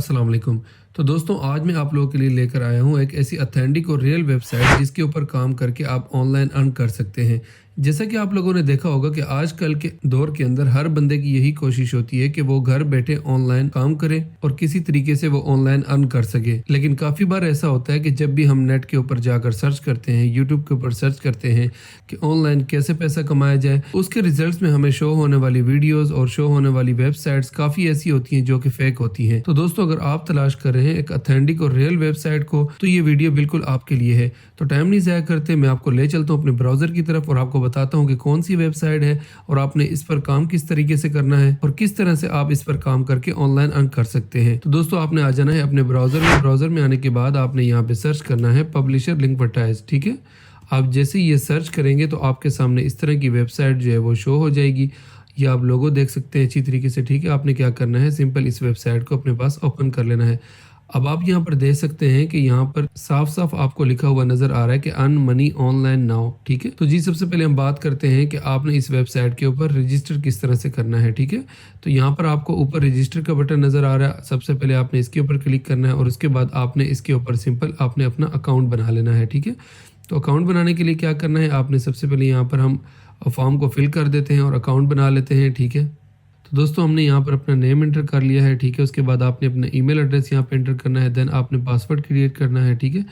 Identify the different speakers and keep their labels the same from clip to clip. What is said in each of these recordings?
Speaker 1: अस्सलाम वालेकुम। तो दोस्तों आज मैं आप लोगों के लिए लेकर आया हूँ एक ऐसी ऑथेंटिक और रियल वेबसाइट जिसके ऊपर काम करके आप ऑनलाइन अर्न कर सकते हैं। जैसा कि आप लोगों ने देखा होगा कि आजकल के दौर के अंदर हर बंदे की यही कोशिश होती है कि वो घर बैठे ऑनलाइन काम करे और किसी तरीके से वो ऑनलाइन अर्न कर सके। लेकिन काफ़ी बार ऐसा होता है कि जब भी हम नेट के ऊपर जाकर सर्च करते हैं, यूट्यूब के ऊपर सर्च करते हैं कि ऑनलाइन कैसे पैसा कमाया जाए, उसके रिजल्ट्स में हमें शो होने वाली वीडियोस और शो होने वाली वेबसाइट्स काफ़ी ऐसी होती हैं जो कि फेक होती हैं। तो दोस्तों अगर आप तलाश कर रहे हैं एक ऑथेंटिक और रियल वेबसाइट को तो ये वीडियो बिल्कुल आपके लिए है। तो टाइम नहीं ज़ाया करते, मैं आपको ले चलता हूँ अपने ब्राउज़र की तरफ और आपको बताता हूँ कि कौन सी वेबसाइट है और आपने इस पर काम किस तरीके से करना है और किस तरह से आप इस पर काम करके ऑनलाइन अर्न कर सकते हैं। तो दोस्तों आपने आ जाना है अपने ब्राउज़र में आने के बाद आपने यहाँ पे सर्च करना है पब्लिशर लिंकवर्टाइज। ठीक है, आप जैसे ही ये सर्च करेंगे तो आपके सामने इस तरह की वेबसाइट जो है वो शो हो जाएगी। ये आप लोगो देख सकते हैं अच्छी तरीके से। ठीक है, आपने क्या करना है, सिंपल इस वेबसाइट को अपने पास ओपन कर लेना है। अब आप यहाँ पर देख सकते हैं कि यहाँ पर साफ साफ आपको लिखा हुआ नजर आ रहा है कि अर्न मनी ऑनलाइन नाउ। ठीक है, तो जी सबसे पहले हम बात करते हैं कि आपने इस वेबसाइट के ऊपर रजिस्टर किस तरह से करना है। ठीक है, तो यहाँ पर आपको ऊपर रजिस्टर का बटन नजर आ रहा है। सबसे पहले आपने इसके ऊपर क्लिक करना है और उसके बाद आपने इसके ऊपर सिंपल आपने अपना अकाउंट बना लेना है। ठीक है, तो अकाउंट बनाने के लिए क्या करना है, आपने सबसे पहले यहाँ पर हम फॉर्म को फिल कर देते हैं और अकाउंट बना लेते हैं। ठीक है, तो दोस्तों हमने यहाँ पर अपना नेम एंटर कर लिया है। ठीक है, उसके बाद आपने अपना ईमेल एड्रेस यहाँ पे एंटर करना है। देन आपने पासवर्ड क्रिएट करना है। ठीक है,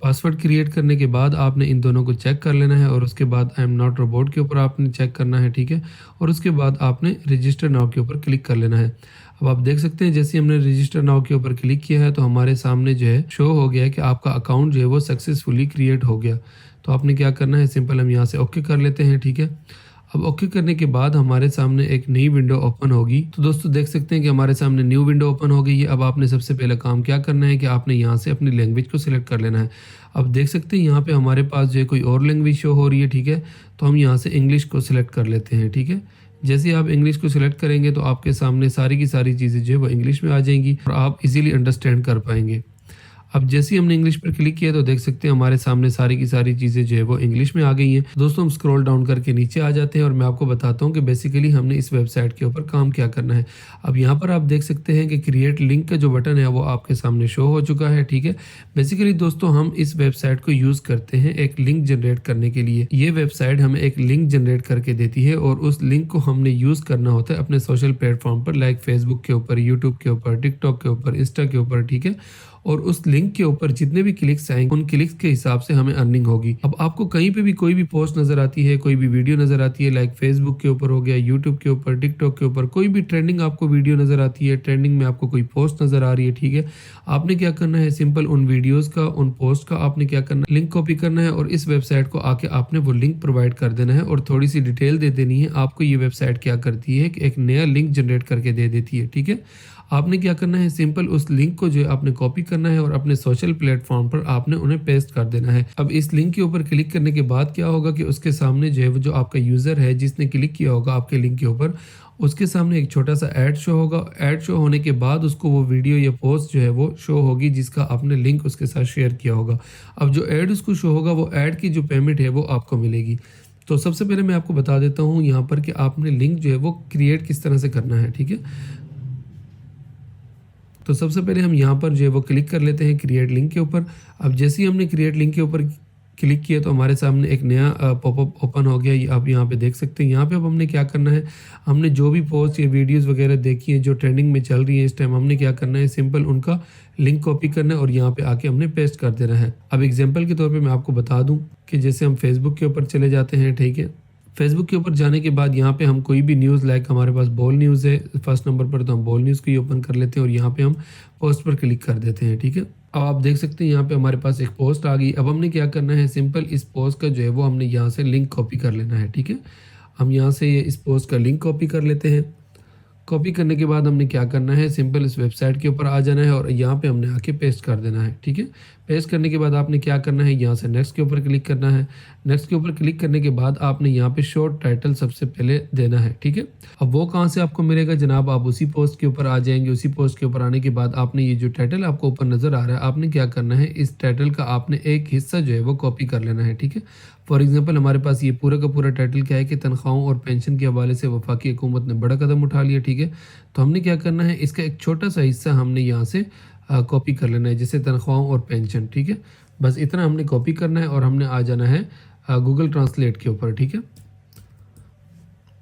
Speaker 1: पासवर्ड क्रिएट करने के बाद आपने इन दोनों को चेक कर लेना है और उसके बाद आई एम नॉट रोबोट के ऊपर आपने चेक करना है। ठीक है, और उसके बाद आपने रजिस्टर नाउ के ऊपर क्लिक कर लेना है। अब आप देख सकते हैं जैसे हमने रजिस्टर नाउ के ऊपर क्लिक किया है तो हमारे सामने जो है शो हो गया है कि आपका अकाउंट जो है वो सक्सेसफुली क्रिएट हो गया। तो आपने क्या करना है, सिंपल हम यहाँ से ओके कर लेते हैं। ठीक है, अब ओके करने के बाद हमारे सामने एक नई विंडो ओपन होगी। तो दोस्तों देख सकते हैं कि हमारे सामने न्यू विंडो ओपन हो गई है। अब आपने सबसे पहला काम क्या करना है कि आपने यहाँ से अपनी लैंग्वेज को सिलेक्ट कर लेना है। अब देख सकते हैं यहाँ पे हमारे पास जो है कोई और लैंग्वेज शो हो रही है। ठीक है, तो हम यहाँ से इंग्लिश को सिलेक्ट कर लेते हैं। ठीक है, जैसे ही आप इंग्लिश को सिलेक्ट करेंगे तो आपके सामने सारी की सारी चीज़ें जो है वो इंग्लिश में आ जाएंगी और आप इजीली अंडरस्टैंड कर पाएंगे। अब जैसे ही हमने इंग्लिश पर क्लिक किया तो देख सकते हैं हमारे सामने सारी की सारी चीज़ें जो है वो इंग्लिश में आ गई हैं। दोस्तों हम स्क्रॉल डाउन करके नीचे आ जाते हैं और मैं आपको बताता हूँ कि बेसिकली हमने इस वेबसाइट के ऊपर काम क्या करना है। अब यहाँ पर आप देख सकते हैं कि क्रिएट लिंक का जो बटन है वो आपके सामने शो हो चुका है। ठीक है, बेसिकली दोस्तों हम इस वेबसाइट को यूज़ करते हैं एक लिंक जनरेट करने के लिए। ये वेबसाइट हमें एक लिंक जनरेट करके देती है और उस लिंक को हमने यूज़ करना होता है अपने सोशल प्लेटफॉर्म पर, लाइक फेसबुक के ऊपर, यूट्यूब के ऊपर, टिकटॉक के ऊपर, इंस्टा के ऊपर। ठीक है, और उस लिंक के ऊपर जितने भी क्लिक्स आएंगे उन क्लिक्स के हिसाब से हमें अर्निंग होगी। अब आपको कहीं पे भी कोई भी पोस्ट नजर आती है, कोई भी वीडियो नजर आती है, लाइक फेसबुक के ऊपर हो गया, यूट्यूब के ऊपर, टिकटॉक के ऊपर, कोई भी ट्रेंडिंग आपको वीडियो नजर आती है, ट्रेंडिंग में आपको कोई पोस्ट नजर आ रही है। ठीक है, आपने क्या करना है, सिंपल उन वीडियोज का, उन पोस्ट का आपने क्या करना है, लिंक कॉपी करना है और इस वेबसाइट को आके आपने वो लिंक प्रोवाइड कर देना है और थोड़ी सी डिटेल दे देनी है। आपको ये वेबसाइट क्या करती है कि एक नया लिंक जनरेट करके दे देती है। ठीक है, आपने क्या करना है, सिंपल उस लिंक को जो है आपने कॉपी करना है और अपने सोशल प्लेटफॉर्म पर आपने उन्हें पेस्ट कर देना है। अब इस लिंक के ऊपर क्लिक करने के बाद क्या होगा कि उसके सामने जो है वो जो आपका यूज़र है जिसने क्लिक किया होगा आपके लिंक के ऊपर, उसके सामने एक छोटा सा ऐड शो होगा। ऐड शो होने के बाद उसको वो वीडियो या पोस्ट जो है वो शो होगी जिसका आपने लिंक उसके साथ शेयर किया होगा। अब जो ऐड उसको शो होगा वो ऐड की जो पेमेंट है वो आपको मिलेगी। तो सबसे पहले मैं आपको बता देता हूँ यहाँ पर कि आपने लिंक जो है वो क्रिएट किस तरह से करना है। ठीक है, तो सबसे पहले हम यहाँ पर जो है वो क्लिक कर लेते हैं क्रिएट लिंक के ऊपर। अब जैसे ही हमने क्रिएट लिंक के ऊपर क्लिक किया तो हमारे सामने एक नया पॉपअप ओपन हो गया। ये आप यहाँ पे देख सकते हैं। यहाँ पे अब हमने क्या करना है, हमने जो भी पोस्ट या वीडियोस वगैरह देखी है जो ट्रेंडिंग में चल रही है इस टाइम, हमने क्या करना है, सिंपल उनका लिंक कॉपी करना है और यहाँ पे आके हमने पेस्ट कर देना है। अब एग्जाम्पल के तौर पर मैं आपको बता दूँ कि जैसे हम फेसबुक के ऊपर चले जाते हैं। ठीक है, फेसबुक के ऊपर जाने के बाद यहाँ पे हम कोई भी न्यूज़, लाइक हमारे पास बोल न्यूज़ है फर्स्ट नंबर पर, तो हम बोल न्यूज़ को ही ओपन कर लेते हैं और यहाँ पे हम पोस्ट पर क्लिक कर देते हैं। ठीक है, अब आप देख सकते हैं यहाँ पे हमारे पास एक पोस्ट आ गई। अब हमने क्या करना है, सिंपल इस पोस्ट का जो है वो हमने यहाँ से लिंक कॉपी कर लेना है। ठीक है, हम यहाँ से इस पोस्ट का लिंक कॉपी कर लेते हैं। कॉपी करने के बाद हमने क्या करना है, सिंपल इस वेबसाइट के ऊपर आ जाना है और यहाँ पे हमने आके पेस्ट कर देना है। ठीक है, पेस्ट करने के बाद आपने क्या करना है, यहाँ से नेक्स्ट के ऊपर क्लिक करना है। नेक्स्ट के ऊपर क्लिक करने के बाद आपने यहाँ पे शॉर्ट टाइटल सबसे पहले देना है। ठीक है, अब वो कहाँ से आपको मिलेगा जनाब, आप उसी पोस्ट के ऊपर आ जाएंगे। उसी पोस्ट के ऊपर आने के बाद आपने ये जो टाइटल आपको ऊपर नजर आ रहा है, आपने क्या करना है, इस टाइटल का आपने एक हिस्सा जो है वो कॉपी कर लेना है। ठीक है, फॉर एग्जांपल हमारे पास ये पूरा का पूरा टाइटल क्या है कि तनख्वाहों और पेंशन के हवाले से वफाकी हुकूमत ने बड़ा कदम उठा लिया, ठीक है। तो हमने क्या करना है, इसका एक छोटा सा हिस्सा हमने यहाँ से कॉपी कर लेना है, जैसे तनख्वाहों और पेंशन, ठीक है। बस इतना हमने कॉपी करना है और हमने आ जाना है गूगल ट्रांसलेट के ऊपर, ठीक है।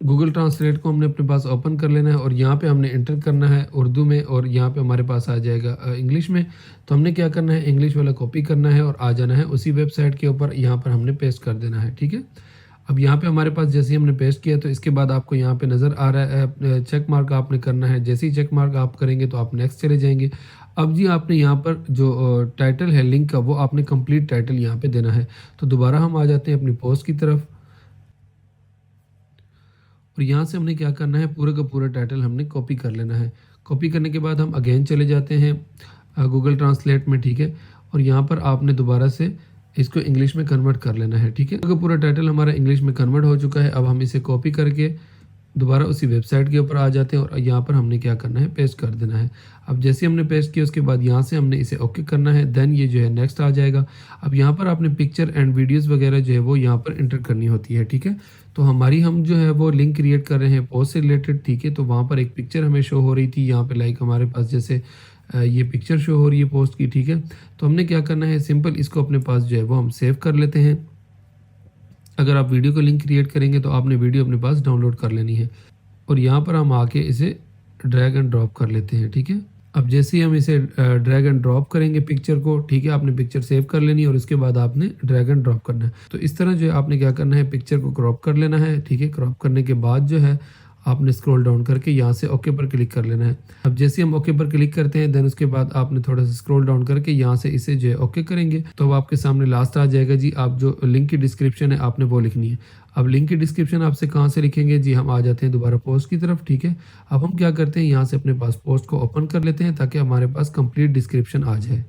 Speaker 1: गूगल ट्रांसलेट को हमने अपने पास ओपन कर लेना है और यहाँ पे हमने इंटर करना है उर्दू में और यहाँ पे हमारे पास आ जाएगा इंग्लिश में। तो हमने क्या करना है, इंग्लिश वाला कॉपी करना है और आ जाना है उसी वेबसाइट के ऊपर, यहाँ पर हमने पेस्ट कर देना है, ठीक है। अब यहाँ पे हमारे पास जैसे ही हमने पेस्ट किया तो इसके बाद आपको यहाँ पे नज़र आ रहा है चेक मार्क आपने करना है। जैसे ही चेक मार्क आप करेंगे तो आप नेक्स्ट चले जाएंगे। अब जी आपने यहाँ पर जो टाइटल है लिंक का, वो आपने कंप्लीट टाइटल यहाँ पे देना है। तो दोबारा हम आ जाते हैं अपनी पोस्ट की तरफ और यहाँ से हमने क्या करना है, पूरा का पूरा टाइटल हमने कॉपी कर लेना है। कॉपी करने के बाद हम अगेन चले जाते हैं गूगल ट्रांसलेट में, ठीक है। और यहाँ पर आपने दोबारा से इसको इंग्लिश में कन्वर्ट कर लेना है, ठीक है। तो पूरा टाइटल हमारा इंग्लिश में कन्वर्ट हो चुका है। अब हम इसे कॉपी करके दोबारा उसी वेबसाइट के ऊपर आ जाते हैं और यहाँ पर हमने क्या करना है, पेस्ट कर देना है। अब जैसे हमने पेस्ट किया उसके बाद यहाँ से हमने इसे ओके करना है, देन ये जो है नेक्स्ट आ जाएगा। अब यहाँ पर आपने पिक्चर एंड वीडियोस वगैरह जो है वो यहाँ पर इंटर करनी होती है, ठीक है। तो हम जो है वो लिंक क्रिएट कर रहे हैं पोस्ट से रिलेटेड, ठीक है। तो वहाँ पर एक पिक्चर हमें शो हो रही थी यहाँ पे, लाइक हमारे पास जैसे ये पिक्चर शो हो रही है पोस्ट की, ठीक है। तो हमने क्या करना है, सिंपल इसको अपने पास जो है वो हम सेव कर लेते हैं। अगर आप वीडियो का लिंक क्रिएट करेंगे तो आपने वीडियो अपने पास डाउनलोड कर लेनी है और यहाँ पर हम आके इसे ड्रैग एंड ड्रॉप कर लेते हैं, ठीक है। अब जैसे ही हम इसे ड्रैग एंड ड्रॉप करेंगे पिक्चर को, ठीक है, आपने पिक्चर सेव कर लेनी है और उसके बाद आपने ड्रैग एंड ड्रॉप करना है। तो इस तरह जो है आपने क्या करना है, पिक्चर को क्रॉप कर लेना है, ठीक है। क्रॉप करने के बाद जो है आपने स्क्रॉल डाउन करके यहाँ से ओके पर क्लिक कर लेना है। अब जैसे हम ओके पर क्लिक करते हैं देन उसके बाद आपने थोड़ा सा स्क्रॉल डाउन करके यहाँ से इसे जो है ओके करेंगे तो अब आपके सामने लास्ट आ जाएगा जी। आप जो लिंक की डिस्क्रिप्शन है आपने वो लिखनी है। अब लिंक की डिस्क्रिप्शन आपसे कहाँ से लिखेंगे जी, हम आ जाते हैं दोबारा पोस्ट की तरफ, ठीक है। अब हम क्या करते हैं, यहाँ से अपने पास पोस्ट को ओपन कर लेते हैं ताकि हमारे पास कंप्लीट डिस्क्रिप्शन आ जाए।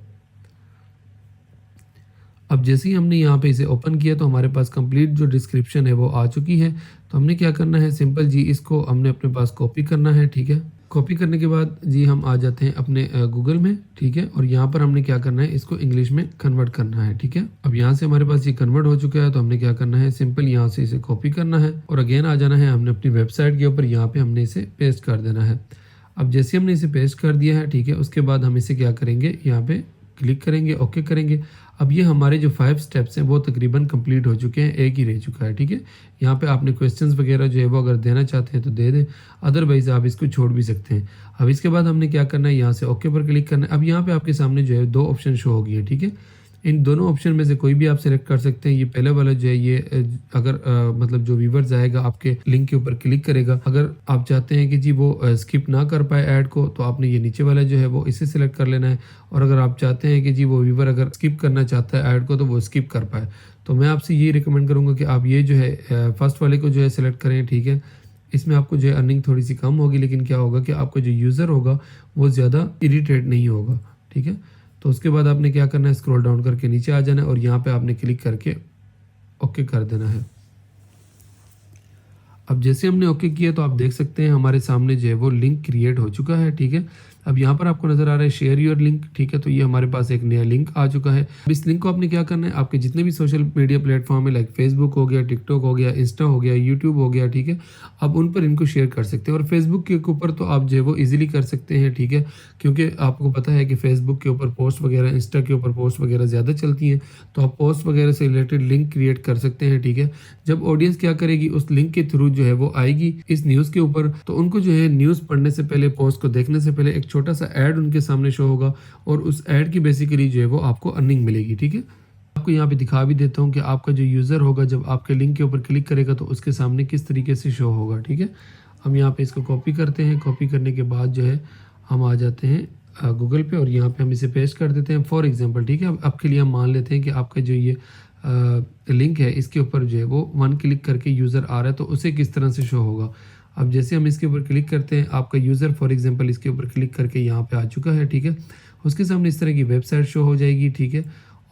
Speaker 1: अब जैसे ही हमने यहाँ पे इसे ओपन किया तो हमारे पास कंप्लीट जो डिस्क्रिप्शन है वो आ चुकी है। तो हमने क्या करना है, सिंपल जी इसको हमने अपने पास कॉपी करना है, ठीक है। कॉपी करने के बाद जी हम आ जाते हैं अपने गूगल में, ठीक है। और यहाँ पर हमने क्या करना है, इसको इंग्लिश में कन्वर्ट करना है, ठीक है। अब यहाँ से हमारे पास ये कन्वर्ट हो चुका है तो हमने क्या करना है, सिंपल यहाँ से इसे कॉपी करना है और अगेन आ जाना है हमने अपनी वेबसाइट के ऊपर, यहाँ पे हमने इसे पेस्ट कर देना है। अब जैसे हमने इसे पेस्ट कर दिया है, ठीक है, उसके बाद हम इसे क्या करेंगे, यहाँ पे क्लिक करेंगे, ओके करेंगे। अब ये हमारे जो 5 स्टेप्स हैं वो तकरीबन कंप्लीट हो चुके हैं, एक ही रह चुका है, ठीक है। यहाँ पे आपने क्वेश्चंस वगैरह जो है वो अगर देना चाहते हैं तो दे दें, अदरवाइज आप इसको छोड़ भी सकते हैं। अब इसके बाद हमने क्या करना है, यहाँ से ओके पर क्लिक करना है। अब यहाँ पे आपके सामने जो है 2 ऑप्शन शो हो गई है, ठीक है। इन दोनों ऑप्शन में से कोई भी आप सिलेक्ट कर सकते हैं। ये पहले वाला जो है ये अगर मतलब जो व्यूवर्स आएगा आपके लिंक के ऊपर क्लिक करेगा, अगर आप चाहते हैं कि जी वो स्किप ना कर पाए ऐड को तो आपने ये नीचे वाला जो है वो इसे सिलेक्ट कर लेना है। और अगर आप चाहते हैं कि जी वो व्यूवर अगर स्किप करना चाहता है ऐड को तो वो स्किप कर पाए, तो मैं आपसे ये रिकमेंड करूँगा कि आप ये जो है फर्स्ट वाले को जो है सिलेक्ट करें, ठीक है। इसमें आपको जो है अर्निंग थोड़ी सी कम होगी, लेकिन क्या होगा कि आपका जो यूज़र होगा वो ज़्यादा इरिटेट नहीं होगा, ठीक है। तो उसके बाद आपने क्या करना है, स्क्रॉल डाउन करके नीचे आ जाना है और यहाँ पे आपने क्लिक करके ओके कर देना है। अब जैसे हमने ओके किया तो आप देख सकते हैं हमारे सामने जो है वो लिंक क्रिएट हो चुका है, ठीक है। अब यहाँ पर आपको नजर आ रहा है शेयर योर लिंक, ठीक है। तो ये हमारे पास एक नया लिंक आ चुका है। अब इस लिंक को आपने क्या करना है, आपके जितने भी सोशल मीडिया प्लेटफॉर्म है लाइक फेसबुक हो गया, टिकटॉक हो गया, इंस्टा हो गया, यूट्यूब हो गया, ठीक है, आप उन पर इनको शेयर कर सकते हैं। और फेसबुक के ऊपर तो आप जो है वो ईजिली कर सकते हैं, ठीक है, क्योंकि आपको पता है कि फेसबुक के ऊपर पोस्ट वगैरह, इंस्टा के ऊपर पोस्ट वगैरह ज़्यादा चलती हैं, तो आप पोस्ट वगैरह से रिलेटेड लिंक क्रिएट कर सकते हैं, ठीक है। जब ऑडियंस क्या करेगी, उस लिंक के थ्रू जो है वो आएगी इस न्यूज़ के ऊपर, तो उनको जो है न्यूज़ पढ़ने से पहले, पोस्ट को देखने से पहले एक छोटा सा ऐड उनके सामने शो होगा और उस ऐड की बेसिकली जो है वो आपको अर्निंग मिलेगी, ठीक है। आपको यहाँ पे दिखा भी देता हूँ कि आपका जो यूज़र होगा जब आपके लिंक के ऊपर क्लिक करेगा तो उसके सामने किस तरीके से शो होगा, ठीक है। हम यहाँ पे इसको कॉपी करते हैं। कॉपी करने के बाद जो है हम आ जाते हैं गूगल पे और यहाँ पे हम इसे पेस्ट कर देते हैं फॉर एग्जांपल, ठीक है। अब आपके लिए हम मान लेते हैं कि आपका जो ये लिंक है इसके ऊपर जो है वो 1 क्लिक करके यूज़र आ रहा है तो उसे किस तरह से शो होगा। अब जैसे हम इसके ऊपर क्लिक करते हैं, आपका यूज़र फॉर एग्जांपल इसके ऊपर क्लिक करके यहाँ पे आ चुका है, ठीक है। उसके सामने इस तरह की वेबसाइट शो हो जाएगी, ठीक है।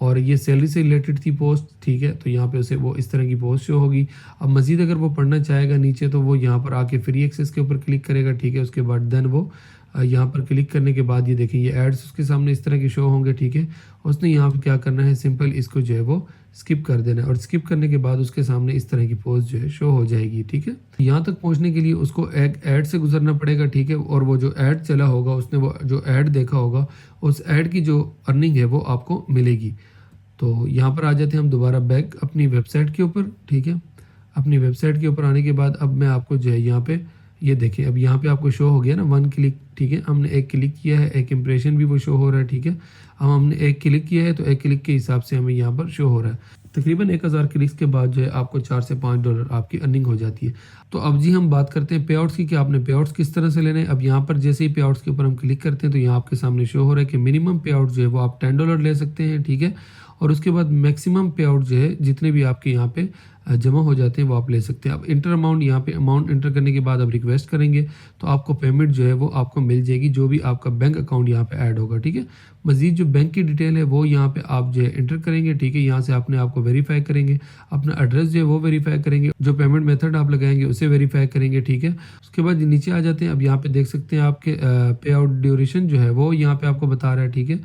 Speaker 1: और ये सैलरी से रिलेटेड थी पोस्ट, ठीक है, तो यहाँ पे उसे वो इस तरह की पोस्ट शो होगी। अब मज़ीद अगर वो पढ़ना चाहेगा नीचे तो वो यहाँ पर आके फ्री एक्सेस के ऊपर क्लिक करेगा, ठीक है। उसके बाद देन वो यहाँ पर क्लिक करने के बाद ये देखिए ये एड्स उसके सामने इस तरह के शो होंगे, ठीक है। उसने यहाँ पे क्या करना है, सिंपल इसको जो है वो स्किप कर देना है और स्किप करने के बाद उसके सामने इस तरह की पोस्ट जो है शो हो जाएगी, ठीक है। यहाँ तक पहुँचने के लिए उसको एक ऐड से गुजरना पड़ेगा, ठीक है। और वो जो ऐड चला होगा, उसने वो जो ऐड देखा होगा, उस ऐड की जो अर्निंग है वो आपको मिलेगी। तो यहाँ पर आ जाते हैं हम दोबारा बैक अपनी वेबसाइट के ऊपर, ठीक है। अपनी वेबसाइट के ऊपर आने के बाद अब मैं आपको जो है यहाँ पे ये देखें, अब यहाँ पे आपको शो हो गया ना 1 क्लिक, ठीक है। हमने एक क्लिक किया है, एक इंप्रेशन भी वो शो हो रहा है, ठीक है। अब हमने एक क्लिक किया है तो एक क्लिक के हिसाब से हमें यहाँ पर शो हो रहा है। तकरीबन 1000 क्लिक्स के बाद जो है आपको 4 से $5 आपकी अर्निंग हो जाती है। तो अब जी हम बात करते हैं पे आउट्स की कि आपने पे आउट्स किस तरह से लेने हैं। अब यहाँ पर जैसे ही पे आउट्स के ऊपर हम क्लिक करते हैं तो यहाँ आपके सामने शो हो रहा है कि मिनिमम पे आउट जो है वो आप $10 ले सकते हैं, ठीक है। और उसके बाद मैक्सिमम पे आउट जो है जितने भी आपके यहाँ पे जमा हो जाते हैं वो आप ले सकते हैं। अब इंटर अमाउंट, यहाँ पे अमाउंट इंटर करने के बाद आप रिक्वेस्ट करेंगे तो आपको पेमेंट जो है वो आपको मिल जाएगी, जो भी आपका बैंक अकाउंट यहाँ पे ऐड होगा, ठीक है। मजीद जो बैंक की डिटेल है वो यहाँ पे आप जो है इंटर करेंगे, ठीक है। यहाँ से अपने आप को वेरीफाई करेंगे, अपना एड्रेस जो है वो वेरीफाई करेंगे, जो पेमेंट मेथड आप लगाएंगे उसे वेरीफाई करेंगे, ठीक है। उसके बाद नीचे आ जाते हैं। अब यहाँ पे देख सकते हैं आपके पे आउट ड्यूरेशन जो है वो यहाँ पे आपको बता रहा है, ठीक है,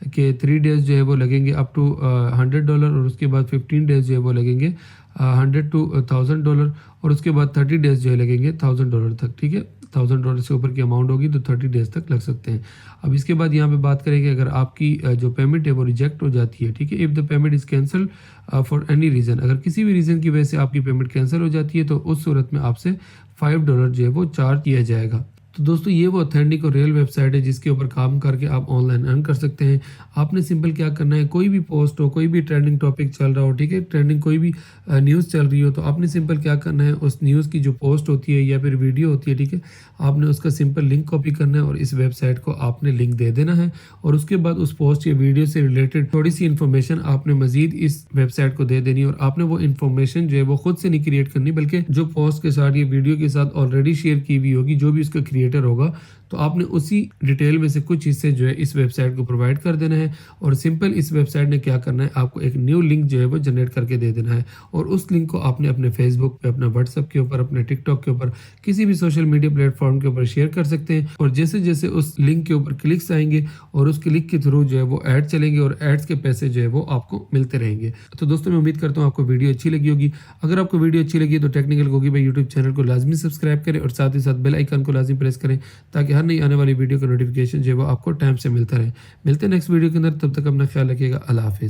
Speaker 1: कि 3 डेज़ जो है वो लगेंगे अप टू $100 और उसके बाद 15 डेज़ जो है वो लगेंगे $100 to $1000 और उसके बाद 30 डेज़ जो है लगेंगे $1000 तक, ठीक है। $1000 से ऊपर की अमाउंट होगी तो 30 डेज़ तक लग सकते हैं। अब इसके बाद यहाँ पे बात करेंगे अगर आपकी जो पेमेंट है वो रिजेक्ट हो जाती है, ठीक है। If the payment is cancel for any reason, अगर किसी भी रीज़न की वजह से आपकी पेमेंट कैंसिल हो जाती है तो उस सूरत में आपसे $5 जो है वो चार्ज किया जाएगा। तो दोस्तों ये वो ऑथेंटिक और रियल वेबसाइट है जिसके ऊपर काम करके आप ऑनलाइन अर्न कर सकते हैं। आपने सिंपल क्या करना है, कोई भी पोस्ट हो, कोई भी ट्रेंडिंग टॉपिक चल रहा हो, ठीक है, ट्रेंडिंग कोई भी न्यूज़ चल रही हो, तो आपने सिंपल क्या करना है, उस न्यूज़ की जो पोस्ट होती है या फिर वीडियो होती है, ठीक है, आपने उसका सिंपल लिंक कॉपी करना है और इस वेबसाइट को आपने लिंक दे देना है और उसके बाद उस पोस्ट या वीडियो से रिलेटेड थोड़ी सी इन्फॉर्मेशन आपने मजीद इस वेबसाइट को दे देनी है। और आपने वो इन्फॉर्मेशन जो है वो खुद से नहीं क्रिएट करनी, बल्कि जो पोस्ट के साथ या वीडियो के साथ ऑलरेडी शेयर की हुई होगी, जो भी उसका क्रिएटर होगा, तो आपने उसी डिटेल में से कुछ हिस्से जो है इस वेबसाइट को प्रोवाइड कर देना है। और सिंपल इस वेबसाइट ने क्या करना है, आपको एक न्यू लिंक जो है वो जनरेट करके दे देना है और उस लिंक को आपने अपने फेसबुक पे, अपना व्हाट्सएप के ऊपर, अपने टिकटॉक के ऊपर, किसी भी सोशल मीडिया प्लेटफॉर्म के ऊपर शेयर कर सकते हैं। और जैसे जैसे उस लिंक के ऊपर क्लिक्स आएंगे और उस क्लिक के थ्रू जो है वो ऐड चलेंगे और एड्स के पैसे जो है वो आपको मिलते रहेंगे। तो दोस्तों मैं उम्मीद करता हूँ आपको वीडियो अच्छी लगी होगी। अगर आपको वीडियो अच्छी लगी तो टेक्निकल गोगी भाई यूट्यूब चैनल को लाजमी सब्सक्राइब करें और साथ ही साथ बेल आइकन को लाजमी प्रेस करें ताकि हर नई आने वाली वीडियो का नोटिफिकेशन जो है वो आपको टाइम से मिलता रहे। मिलते हैं नेक्स्ट वीडियो के अंदर, तब तक अपना ख्याल रखिएगा। अल्लाह हाफिज़।